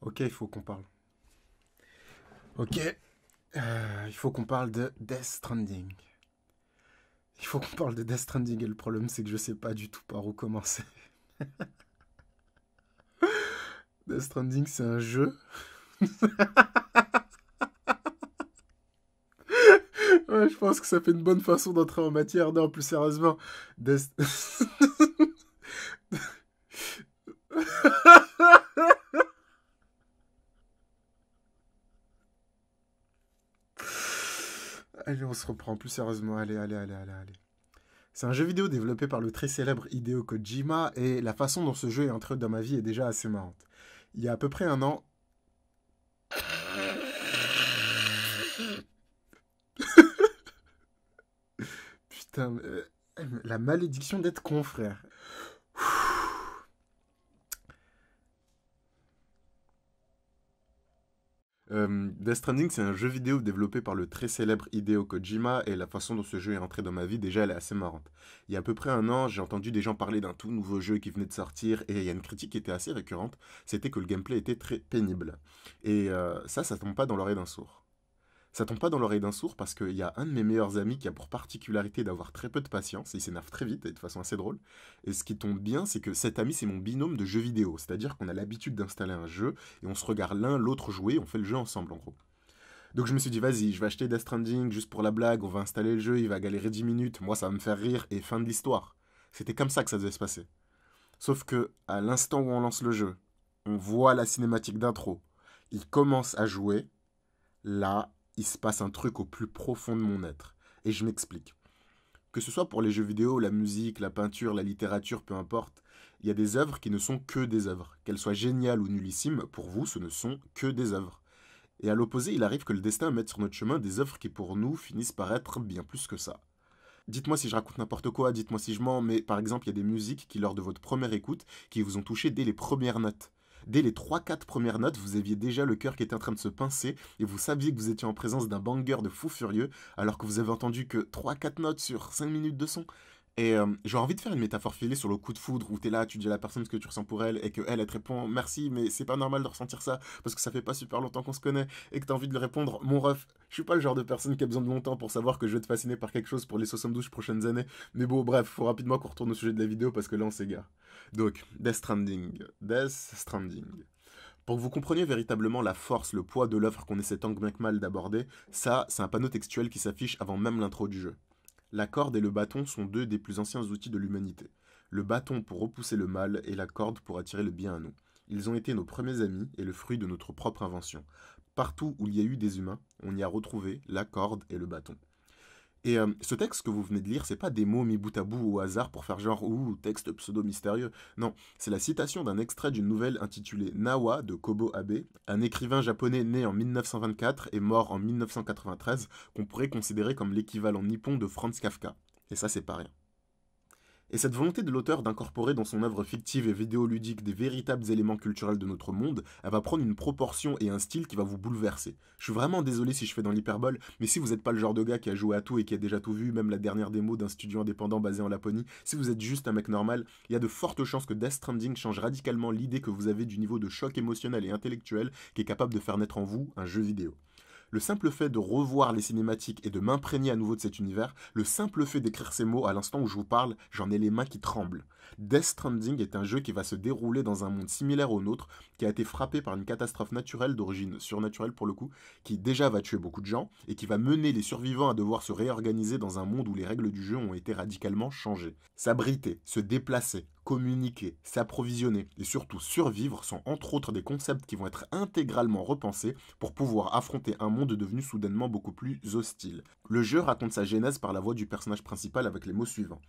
Ok, il faut qu'on parle. Ok, il faut qu'on parle de Death Stranding. Il faut qu'on parle de Death Stranding et le problème c'est que je sais pas du tout par où commencer. Death Stranding c'est un jeu. Ouais, je pense que ça fait une bonne façon d'entrer en matière. Non, plus sérieusement. Death... Allez, on se reprend plus sérieusement. Allez. C'est un jeu vidéo développé par le très célèbre Hideo Kojima et la façon dont ce jeu est entré dans ma vie est déjà assez marrante. Il y a à peu près un an, putain, la malédiction d'être con, frère. Death Stranding, c'est un jeu vidéo développé par le très célèbre Hideo Kojima et la façon dont ce jeu est entré dans ma vie, déjà, elle est assez marrante. Il y a à peu près un an, j'ai entendu des gens parler d'un tout nouveau jeu qui venait de sortir et il y a une critique qui était assez récurrente, c'était que le gameplay était très pénible. Et ça tombe pas dans l'oreille d'un sourd. Ça tombe pas dans l'oreille d'un sourd parce qu'il y a un de mes meilleurs amis qui a pour particularité d'avoir très peu de patience et il s'énerve très vite et de façon assez drôle. Et ce qui tombe bien, c'est que cet ami, c'est mon binôme de jeux vidéo. C'est-à-dire qu'on a l'habitude d'installer un jeu et on se regarde l'un l'autre jouer, on fait le jeu ensemble en gros. Donc je me suis dit, vas-y, je vais acheter Death Stranding juste pour la blague, on va installer le jeu, il va galérer 10 minutes, moi ça va me faire rire et fin de l'histoire. C'était comme ça que ça devait se passer. Sauf que, à l'instant où on lance le jeu, on voit la cinématique d'intro, il commence à jouer, là, il se passe un truc au plus profond de mon être. Et je m'explique. Que ce soit pour les jeux vidéo, la musique, la peinture, la littérature, peu importe, il y a des œuvres qui ne sont que des œuvres. Qu'elles soient géniales ou nullissimes, pour vous, ce ne sont que des œuvres. Et à l'opposé, il arrive que le destin mette sur notre chemin des œuvres qui, pour nous, finissent par être bien plus que ça. Dites-moi si je raconte n'importe quoi, dites-moi si je mens, mais par exemple, il y a des musiques qui, lors de votre première écoute, qui vous ont touché dès les premières notes. Dès les trois quatre premières notes, vous aviez déjà le cœur qui était en train de se pincer et vous saviez que vous étiez en présence d'un banger de fou furieux alors que vous avez entendu que trois quatre notes sur 5 minutes de son. Et j'ai envie de faire une métaphore filée sur le coup de foudre où t'es là, tu dis à la personne ce que tu ressens pour elle et que elle te répond merci, mais c'est pas normal de ressentir ça parce que ça fait pas super longtemps qu'on se connaît et que t'as envie de lui répondre mon ref. Je suis pas le genre de personne qui a besoin de mon temps pour savoir que je vais te fasciner par quelque chose pour les 72 prochaines années. Mais bon, bref, faut rapidement qu'on retourne au sujet de la vidéo parce que là on s'égare. Donc, Death Stranding. Death Stranding. Pour que vous compreniez véritablement la force, le poids de l'œuvre qu'on essaie tant que bien que mal d'aborder, ça, c'est un panneau textuel qui s'affiche avant même l'intro du jeu. La corde et le bâton sont deux des plus anciens outils de l'humanité. Le bâton pour repousser le mal et la corde pour attirer le bien à nous. Ils ont été nos premiers amis et le fruit de notre propre invention. Partout où il y a eu des humains, on y a retrouvé la corde et le bâton. Et ce texte que vous venez de lire, c'est pas des mots mis bout à bout au hasard pour faire genre ouh, texte pseudo-mystérieux. Non, c'est la citation d'un extrait d'une nouvelle intitulée Nawa de Kobo Abe, un écrivain japonais né en 1924 et mort en 1993, qu'on pourrait considérer comme l'équivalent nippon de Franz Kafka. Et ça, c'est pas rien. Et cette volonté de l'auteur d'incorporer dans son œuvre fictive et vidéoludique des véritables éléments culturels de notre monde, elle va prendre une proportion et un style qui va vous bouleverser. Je suis vraiment désolé si je fais dans l'hyperbole, mais si vous n'êtes pas le genre de gars qui a joué à tout et qui a déjà tout vu, même la dernière démo d'un studio indépendant basé en Laponie, si vous êtes juste un mec normal, il y a de fortes chances que Death Stranding change radicalement l'idée que vous avez du niveau de choc émotionnel et intellectuel qui est capable de faire naître en vous un jeu vidéo. Le simple fait de revoir les cinématiques et de m'imprégner à nouveau de cet univers, le simple fait d'écrire ces mots à l'instant où je vous parle, j'en ai les mains qui tremblent. Death Stranding est un jeu qui va se dérouler dans un monde similaire au nôtre, qui a été frappé par une catastrophe naturelle d'origine surnaturelle pour le coup, qui déjà va tuer beaucoup de gens, et qui va mener les survivants à devoir se réorganiser dans un monde où les règles du jeu ont été radicalement changées. S'abriter, se déplacer, communiquer, s'approvisionner et surtout survivre sont entre autres des concepts qui vont être intégralement repensés pour pouvoir affronter un monde devenu soudainement beaucoup plus hostile. Le jeu raconte sa genèse par la voix du personnage principal avec les mots suivants.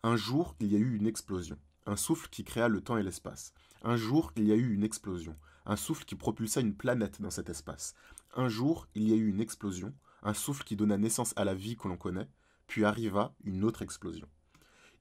Un jour, il y a eu une explosion. Un souffle qui créa le temps et l'espace. Un jour, il y a eu une explosion. Un souffle qui propulsa une planète dans cet espace. Un jour, il y a eu une explosion. Un souffle qui donna naissance à la vie que l'on connaît. Puis arriva une autre explosion.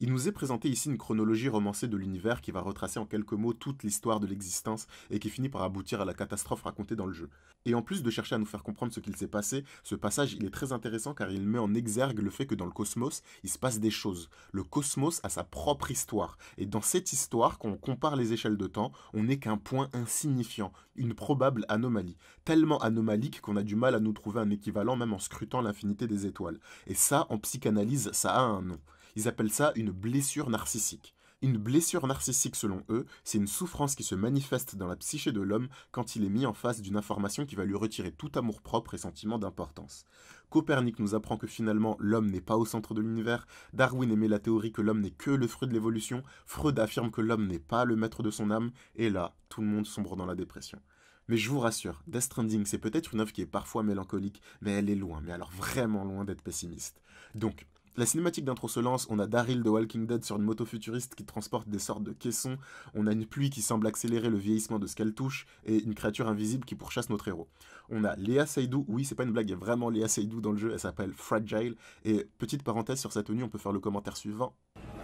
Il nous est présenté ici une chronologie romancée de l'univers qui va retracer en quelques mots toute l'histoire de l'existence et qui finit par aboutir à la catastrophe racontée dans le jeu. Et en plus de chercher à nous faire comprendre ce qu'il s'est passé, ce passage il est très intéressant car il met en exergue le fait que dans le cosmos, il se passe des choses. Le cosmos a sa propre histoire. Et dans cette histoire, quand on compare les échelles de temps, on n'est qu'un point insignifiant, une probable anomalie. Tellement anomalique qu'on a du mal à nous trouver un équivalent même en scrutant l'infinité des étoiles. Et ça, en psychanalyse, ça a un nom. Ils appellent ça une blessure narcissique. Une blessure narcissique, selon eux, c'est une souffrance qui se manifeste dans la psyché de l'homme quand il est mis en face d'une information qui va lui retirer tout amour-propre et sentiment d'importance. Copernic nous apprend que finalement l'homme n'est pas au centre de l'univers, Darwin émet la théorie que l'homme n'est que le fruit de l'évolution, Freud affirme que l'homme n'est pas le maître de son âme, et là, tout le monde sombre dans la dépression. Mais je vous rassure, Death Stranding, c'est peut-être une œuvre qui est parfois mélancolique, mais elle est loin, mais alors vraiment loin d'être pessimiste. Donc, la cinématique d'intro se lance, on a Daryl de Walking Dead sur une moto futuriste qui transporte des sortes de caissons, on a une pluie qui semble accélérer le vieillissement de ce qu'elle touche, et une créature invisible qui pourchasse notre héros. On a Léa Seydoux, oui c'est pas une blague, il y a vraiment Léa Seydoux dans le jeu, elle s'appelle Fragile, et petite parenthèse sur sa tenue, on peut faire le commentaire suivant.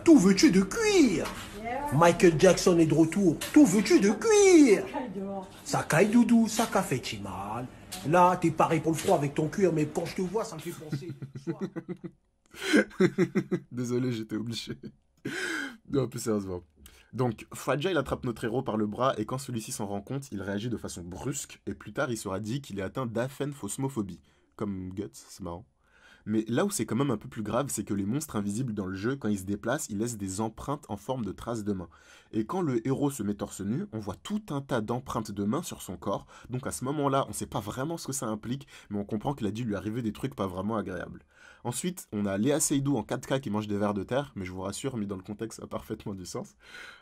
Tout veux-tu de cuir? Michael Jackson est de retour. Tout veux-tu de cuir? Ça caille doudou, ça qu'a fait mal. Là, t'es paré pour le froid avec ton cuir, mais quand je te vois, ça me fait penser. Désolé, j'étais obligé. Non, plus sérieusement. Donc, Fragile attrape notre héros par le bras et quand celui-ci s'en rend compte, il réagit de façon brusque et plus tard il sera dit qu'il est atteint d'aphenphosmophobie. Comme Guts, c'est marrant. Mais là où c'est quand même un peu plus grave, c'est que les monstres invisibles dans le jeu, quand ils se déplacent, ils laissent des empreintes en forme de traces de mains. Et quand le héros se met torse nu, on voit tout un tas d'empreintes de mains sur son corps, donc à ce moment-là, on sait pas vraiment ce que ça implique, mais on comprend qu'il a dû lui arriver des trucs pas vraiment agréables. Ensuite, on a Léa Seydoux en 4K qui mange des vers de terre, mais je vous rassure, mis dans le contexte, ça a parfaitement du sens.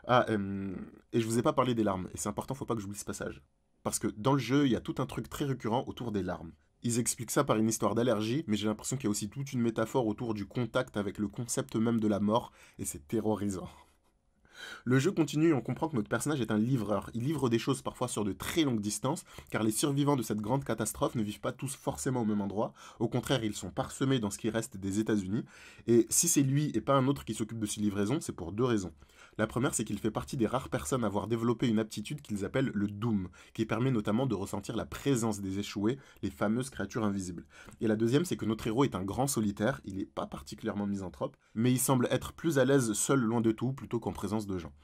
Et je vous ai pas parlé des larmes, et c'est important, faut pas que j'oublie ce passage. Parce que dans le jeu, il y a tout un truc très récurrent autour des larmes. Ils expliquent ça par une histoire d'allergie, mais j'ai l'impression qu'il y a aussi toute une métaphore autour du contact avec le concept même de la mort, et c'est terrorisant. Le jeu continue et on comprend que notre personnage est un livreur. Il livre des choses parfois sur de très longues distances, car les survivants de cette grande catastrophe ne vivent pas tous forcément au même endroit. Au contraire, ils sont parsemés dans ce qui reste des États-Unis. Et si c'est lui et pas un autre qui s'occupe de ces livraisons, c'est pour deux raisons. La première, c'est qu'il fait partie des rares personnes à avoir développé une aptitude qu'ils appellent le Doom, qui permet notamment de ressentir la présence des échoués, les fameuses créatures invisibles. Et la deuxième, c'est que notre héros est un grand solitaire, il n'est pas particulièrement misanthrope, mais il semble être plus à l'aise seul loin de tout plutôt qu'en présence de gens.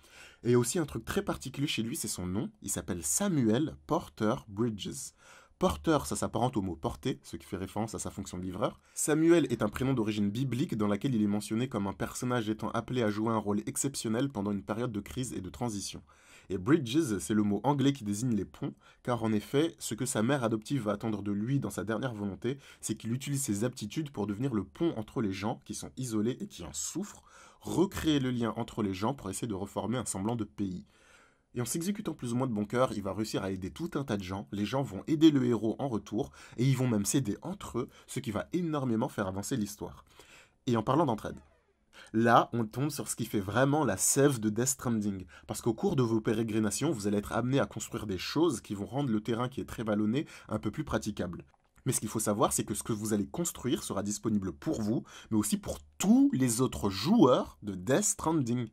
Et aussi un truc très particulier chez lui, c'est son nom, il s'appelle Samuel Porter Bridges. Porter, ça s'apparente au mot porter, ce qui fait référence à sa fonction de livreur. Samuel est un prénom d'origine biblique dans laquelle il est mentionné comme un personnage étant appelé à jouer un rôle exceptionnel pendant une période de crise et de transition. Et bridges, c'est le mot anglais qui désigne les ponts, car en effet, ce que sa mère adoptive va attendre de lui dans sa dernière volonté, c'est qu'il utilise ses aptitudes pour devenir le pont entre les gens qui sont isolés et qui en souffrent, recréer le lien entre les gens pour essayer de reformer un semblant de pays. Et en s'exécutant plus ou moins de bon cœur, il va réussir à aider tout un tas de gens, les gens vont aider le héros en retour, et ils vont même s'aider entre eux, ce qui va énormément faire avancer l'histoire. Et en parlant d'entraide, là, on tombe sur ce qui fait vraiment la sève de Death Stranding, parce qu'au cours de vos pérégrinations, vous allez être amené à construire des choses qui vont rendre le terrain qui est très vallonné un peu plus praticable. Mais ce qu'il faut savoir, c'est que ce que vous allez construire sera disponible pour vous, mais aussi pour tous les autres joueurs de Death Stranding.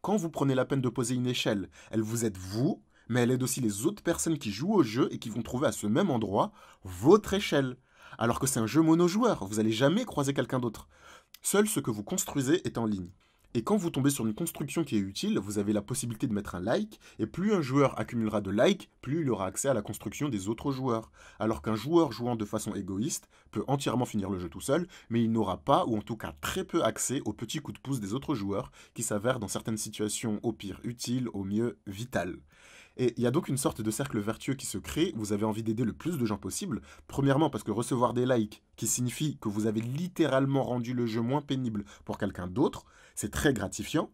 Quand vous prenez la peine de poser une échelle, elle vous aide vous, mais elle aide aussi les autres personnes qui jouent au jeu et qui vont trouver à ce même endroit votre échelle. Alors que c'est un jeu monojoueur, vous n'allez jamais croiser quelqu'un d'autre. Seul ce que vous construisez est en ligne. Et quand vous tombez sur une construction qui est utile, vous avez la possibilité de mettre un like, et plus un joueur accumulera de likes, plus il aura accès à la construction des autres joueurs. Alors qu'un joueur jouant de façon égoïste peut entièrement finir le jeu tout seul, mais il n'aura pas, ou en tout cas très peu accès aux petits coups de pouce des autres joueurs, qui s'avèrent dans certaines situations au pire utiles, au mieux vitales. Et il y a donc une sorte de cercle vertueux qui se crée, vous avez envie d'aider le plus de gens possible, premièrement parce que recevoir des likes, qui signifie que vous avez littéralement rendu le jeu moins pénible pour quelqu'un d'autre, c'est très gratifiant,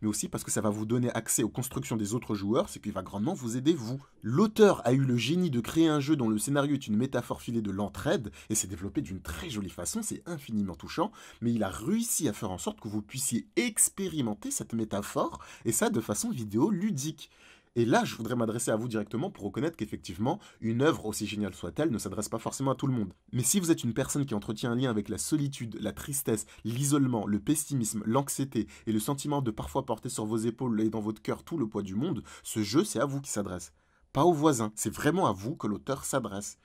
mais aussi parce que ça va vous donner accès aux constructions des autres joueurs, ce qui va grandement vous aider vous. L'auteur a eu le génie de créer un jeu dont le scénario est une métaphore filée de l'entraide, et c'est développé d'une très jolie façon, c'est infiniment touchant, mais il a réussi à faire en sorte que vous puissiez expérimenter cette métaphore, et ça de façon vidéoludique. Et là, je voudrais m'adresser à vous directement pour reconnaître qu'effectivement, une œuvre, aussi géniale soit-elle, ne s'adresse pas forcément à tout le monde. Mais si vous êtes une personne qui entretient un lien avec la solitude, la tristesse, l'isolement, le pessimisme, l'anxiété et le sentiment de parfois porter sur vos épaules et dans votre cœur tout le poids du monde, ce jeu, c'est à vous qui s'adresse. Pas aux voisins, c'est vraiment à vous que l'auteur s'adresse.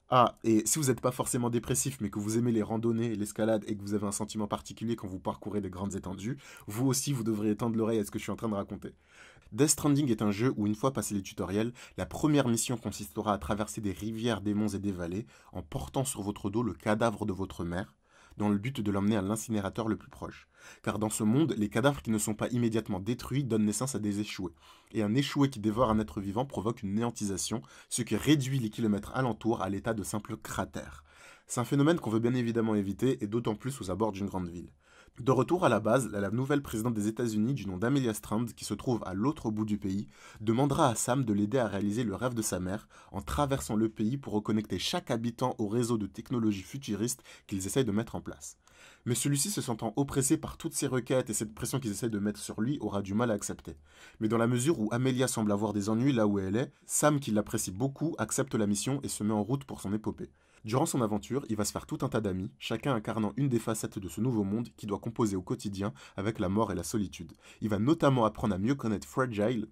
Ah, et si vous n'êtes pas forcément dépressif, mais que vous aimez les randonnées et l'escalade et que vous avez un sentiment particulier quand vous parcourez des grandes étendues, vous aussi, vous devriez tendre l'oreille à ce que je suis en train de raconter. Death Stranding est un jeu où, une fois passé les tutoriels, la première mission consistera à traverser des rivières, des monts et des vallées en portant sur votre dos le cadavre de votre mère, dans le but de l'emmener à l'incinérateur le plus proche. Car dans ce monde, les cadavres qui ne sont pas immédiatement détruits donnent naissance à des échoués. Et un échoué qui dévore un être vivant provoque une néantisation, ce qui réduit les kilomètres alentours à l'état de simple cratère. C'est un phénomène qu'on veut bien évidemment éviter, et d'autant plus aux abords d'une grande ville. De retour à la base, la nouvelle présidente des États-Unis du nom d'Amelia Strand, qui se trouve à l'autre bout du pays, demandera à Sam de l'aider à réaliser le rêve de sa mère en traversant le pays pour reconnecter chaque habitant au réseau de technologies futuristes qu'ils essayent de mettre en place. Mais celui-ci, se sentant oppressé par toutes ces requêtes et cette pression qu'ils essayent de mettre sur lui, aura du mal à accepter. Mais dans la mesure où Amelia semble avoir des ennuis là où elle est, Sam, qui l'apprécie beaucoup, accepte la mission et se met en route pour son épopée. Durant son aventure, il va se faire tout un tas d'amis, chacun incarnant une des facettes de ce nouveau monde qui doit composer au quotidien avec la mort et la solitude. Il va notamment apprendre à mieux connaître Fragile.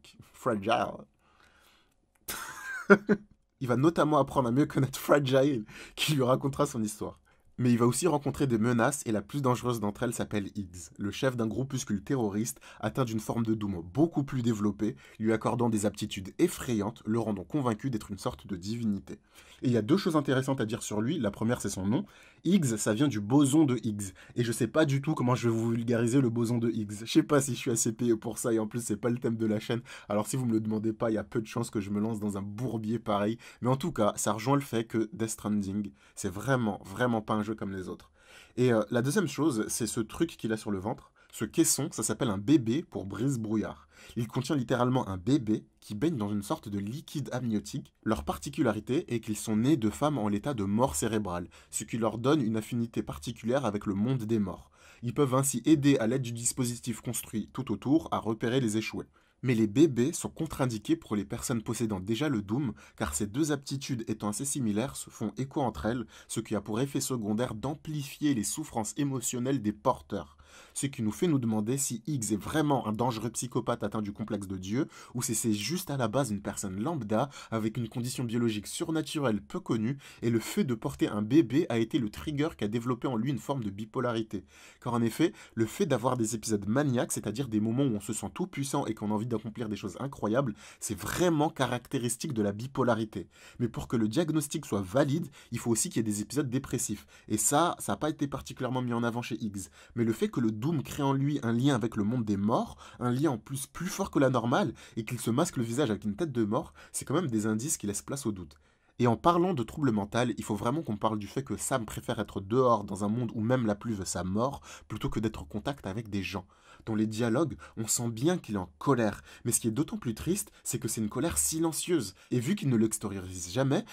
Il va notamment apprendre à mieux connaître Fragile, qui lui racontera son histoire. Mais il va aussi rencontrer des menaces et la plus dangereuse d'entre elles s'appelle Higgs, le chef d'un groupuscule terroriste atteint d'une forme de doom beaucoup plus développée, lui accordant des aptitudes effrayantes, le rendant convaincu d'être une sorte de divinité. Et il y a deux choses intéressantes à dire sur lui. La première, c'est son nom. Higgs, ça vient du boson de Higgs. Et je sais pas du tout comment je vais vous vulgariser le boson de Higgs. Je sais pas si je suis assez payé pour ça, et en plus, c'est pas le thème de la chaîne. Alors si vous me le demandez pas, il y a peu de chances que je me lance dans un bourbier pareil. Mais en tout cas, ça rejoint le fait que Death Stranding, c'est vraiment pas un jeu comme les autres. Et la deuxième chose, c'est ce truc qu'il a sur le ventre. Ce caisson, ça s'appelle un bébé pour brise-brouillard. Il contient littéralement un bébé qui baigne dans une sorte de liquide amniotique. Leur particularité est qu'ils sont nés de femmes en l'état de mort cérébrale, ce qui leur donne une affinité particulière avec le monde des morts. Ils peuvent ainsi aider à l'aide du dispositif construit tout autour à repérer les échoués. Mais les bébés sont contre-indiqués pour les personnes possédant déjà le Doom, car ces deux aptitudes étant assez similaires se font écho entre elles, ce qui a pour effet secondaire d'amplifier les souffrances émotionnelles des porteurs. Ce qui nous fait nous demander si Higgs est vraiment un dangereux psychopathe atteint du complexe de Dieu, ou si c'est juste à la base une personne lambda avec une condition biologique surnaturelle peu connue, et le fait de porter un bébé a été le trigger qui a développé en lui une forme de bipolarité. Car en effet, le fait d'avoir des épisodes maniaques, c'est-à-dire des moments où on se sent tout puissant et qu'on a envie d'accomplir des choses incroyables, c'est vraiment caractéristique de la bipolarité. Mais pour que le diagnostic soit valide, il faut aussi qu'il y ait des épisodes dépressifs. Et ça n'a pas été particulièrement mis en avant chez Higgs. Mais le fait que le Doom crée en lui un lien avec le monde des morts, un lien en plus fort que la normale, et qu'il se masque le visage avec une tête de mort, c'est quand même des indices qui laissent place au doute. Et en parlant de trouble mental, il faut vraiment qu'on parle du fait que Sam préfère être dehors dans un monde où même la pluie veut sa mort, plutôt que d'être en contact avec des gens. Dans les dialogues, on sent bien qu'il est en colère, mais ce qui est d'autant plus triste, c'est que c'est une colère silencieuse. Et vu qu'il ne l'extériorise jamais,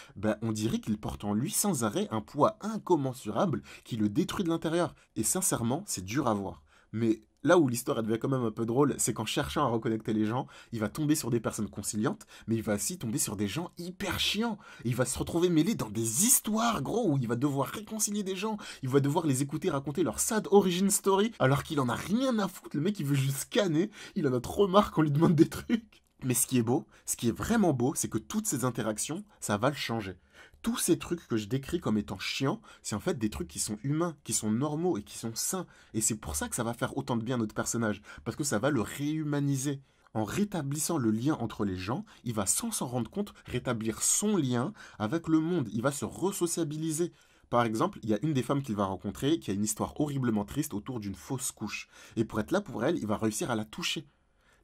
on dirait qu'il porte en lui sans arrêt un poids incommensurable qui le détruit de l'intérieur. Et sincèrement, c'est dur à voir. Mais là où l'histoire devient quand même un peu drôle, c'est qu'en cherchant à reconnecter les gens, il va tomber sur des personnes conciliantes, mais il va aussi tomber sur des gens hyper chiants. Et il va se retrouver mêlé dans des histoires, gros, où il va devoir réconcilier des gens, il va devoir les écouter raconter leur sad origin story, alors qu'il en a rien à foutre, le mec il veut juste scanner, il en a trop marre qu'on lui demande des trucs. Mais ce qui est beau, ce qui est vraiment beau, c'est que toutes ces interactions, ça va le changer. Tous ces trucs que je décris comme étant chiants, c'est en fait des trucs qui sont humains, qui sont normaux et qui sont sains. Et c'est pour ça que ça va faire autant de bien à notre personnage, parce que ça va le réhumaniser. En rétablissant le lien entre les gens, il va sans s'en rendre compte rétablir son lien avec le monde. Il va se resociabiliser. Par exemple, il y a une des femmes qu'il va rencontrer qui a une histoire horriblement triste autour d'une fausse couche. Et pour être là pour elle, il va réussir à la toucher.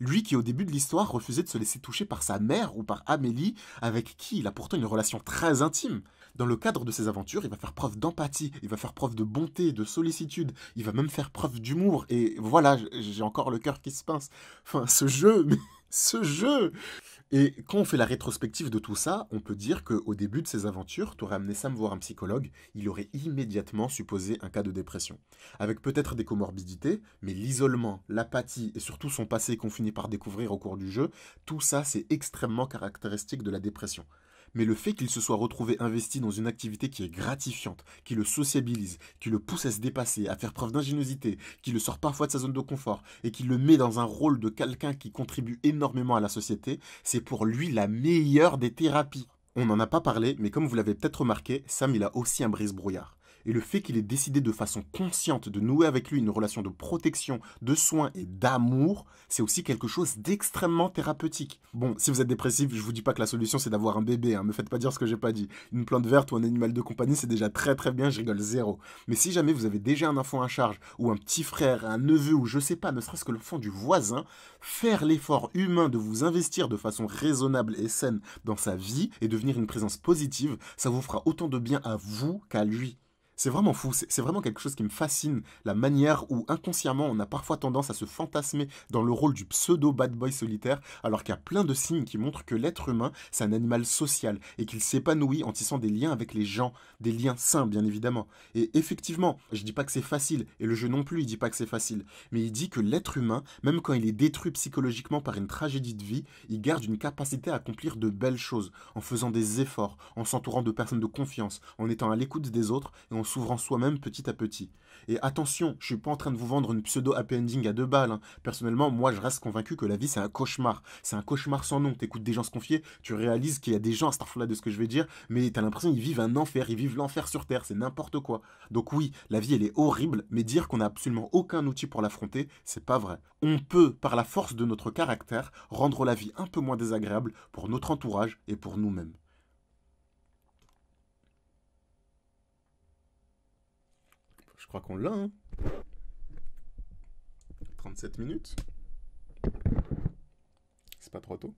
Lui qui au début de l'histoire refusait de se laisser toucher par sa mère ou par Amélie, avec qui il a pourtant une relation très intime. Dans le cadre de ses aventures, il va faire preuve d'empathie, il va faire preuve de bonté, de sollicitude, il va même faire preuve d'humour, et voilà, j'ai encore le cœur qui se pince. Enfin, ce jeu, mais ce jeu. Et quand on fait la rétrospective de tout ça, on peut dire qu'au début de ses aventures, t'aurais amené Sam voir un psychologue, il aurait immédiatement supposé un cas de dépression. Avec peut-être des comorbidités, mais l'isolement, l'apathie et surtout son passé qu'on finit par découvrir au cours du jeu, tout ça c'est extrêmement caractéristique de la dépression. Mais le fait qu'il se soit retrouvé investi dans une activité qui est gratifiante, qui le sociabilise, qui le pousse à se dépasser, à faire preuve d'ingéniosité, qui le sort parfois de sa zone de confort et qui le met dans un rôle de quelqu'un qui contribue énormément à la société, c'est pour lui la meilleure des thérapies. On n'en a pas parlé, mais comme vous l'avez peut-être remarqué, Sam il a aussi un brise-brouillard. Et le fait qu'il ait décidé de façon consciente de nouer avec lui une relation de protection, de soins et d'amour, c'est aussi quelque chose d'extrêmement thérapeutique. Bon, si vous êtes dépressif, je vous dis pas que la solution c'est d'avoir un bébé, hein, me faites pas dire ce que j'ai pas dit. Une plante verte ou un animal de compagnie c'est déjà très très bien, je rigole zéro. Mais si jamais vous avez déjà un enfant à charge, ou un petit frère, un neveu, ou je sais pas, ne serait-ce que l'enfant du voisin, faire l'effort humain de vous investir de façon raisonnable et saine dans sa vie et devenir une présence positive, ça vous fera autant de bien à vous qu'à lui. C'est vraiment fou, c'est vraiment quelque chose qui me fascine, la manière où inconsciemment on a parfois tendance à se fantasmer dans le rôle du pseudo bad boy solitaire, alors qu'il y a plein de signes qui montrent que l'être humain c'est un animal social et qu'il s'épanouit en tissant des liens avec les gens, des liens sains bien évidemment. Et effectivement, je dis pas que c'est facile, et le jeu non plus il dit pas que c'est facile, mais il dit que l'être humain, même quand il est détruit psychologiquement par une tragédie de vie, il garde une capacité à accomplir de belles choses, en faisant des efforts, en s'entourant de personnes de confiance, en étant à l'écoute des autres et en s'ouvrant soi-même petit à petit. Et attention, je suis pas en train de vous vendre une pseudo happy ending à 2 balles, hein. Personnellement, moi je reste convaincu que la vie c'est un cauchemar. C'est un cauchemar sans nom. T'écoutes des gens se confier, tu réalises qu'il y a des gens, à cette là de ce que je vais dire, mais t'as l'impression qu'ils vivent un enfer, ils vivent l'enfer sur Terre, c'est n'importe quoi. Donc oui, la vie elle est horrible, mais dire qu'on n'a absolument aucun outil pour l'affronter, c'est pas vrai. On peut, par la force de notre caractère, rendre la vie un peu moins désagréable pour notre entourage et pour nous-mêmes. Je crois qu'on l'a, hein. 37 minutes. C'est pas trop tôt.